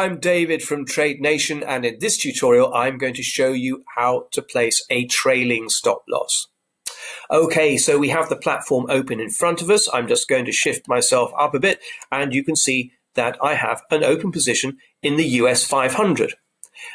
I'm David from Trade Nation, and in this tutorial I'm going to show you how to place a trailing stop loss. Okay, so we have the platform open in front of us. I'm just going to shift myself up a bit and you can see that I have an open position in the US 500.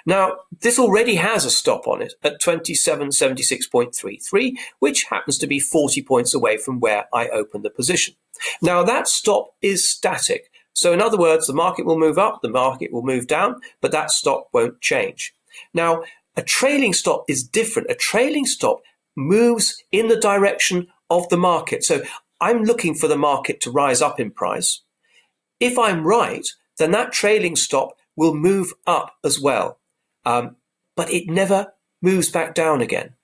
Now, this already has a stop on it at 2776.33, which happens to be 40 points away from where I opened the position. Now, that stop is static. So in other words, the market will move up, the market will move down, but that stop won't change. Now, a trailing stop is different. A trailing stop moves in the direction of the market. So I'm looking for the market to rise up in price. If I'm right, then that trailing stop will move up as well, but it never moves back down again.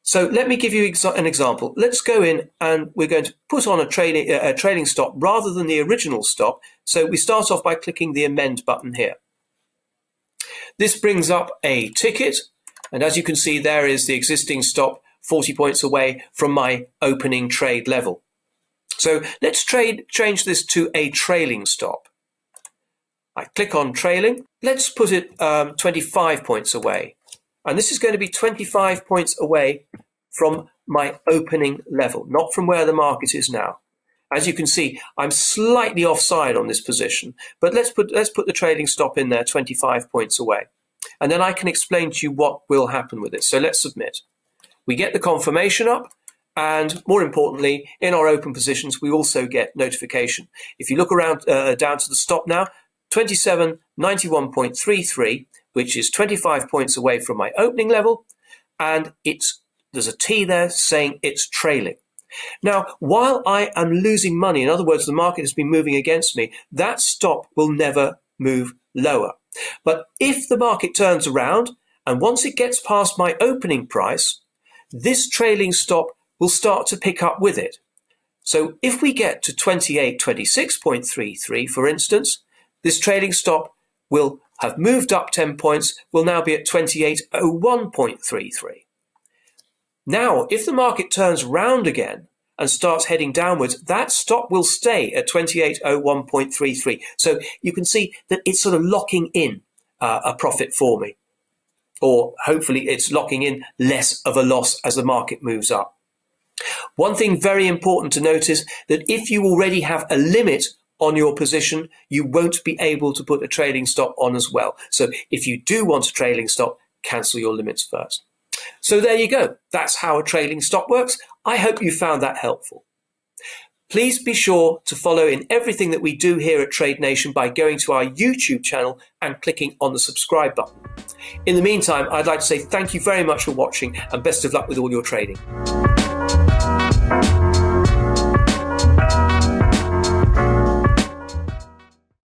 So let me give you an example. Let's go in and we're going to put on a trailing stop rather than the original stop. So we start off by clicking the amend button here. This brings up a ticket, and as you can see, there is the existing stop 40 points away from my opening trade level. So let's change this to a trailing stop. I click on trailing. Let's put it 25 points away. And this is going to be 25 points away from my opening level, not from where the market is now. As you can see, I'm slightly offside on this position, but let's put the trailing stop in there 25 points away. And then I can explain to you what will happen with it. So let's submit. We get the confirmation up. And more importantly, in our open positions, we also get notification. If you look around down to the stop now, 2791.33, which is 25 points away from my opening level, and there's a T there saying it's trailing. Now, while I am losing money, in other words, the market has been moving against me, that stop will never move lower. But if the market turns around, and once it gets past my opening price, this trailing stop will start to pick up with it. So if we get to 2826.33, for instance, this trailing stop will have moved up 10 points, will now be at 2801.33. Now, if the market turns round again and starts heading downwards, that stop will stay at 2801.33. So you can see that it's sort of locking in a profit for me. Or hopefully it's locking in less of a loss as the market moves up. One thing very important to notice, that if you already have a limit on your position, you won't be able to put a trailing stop on as well. So if you do want a trailing stop, cancel your limits first. So there you go. That's how a trailing stop works. I hope you found that helpful. Please be sure to follow in everything that we do here at Trade Nation by going to our YouTube channel and clicking on the subscribe button. In the meantime, I'd like to say thank you very much for watching and best of luck with all your trading.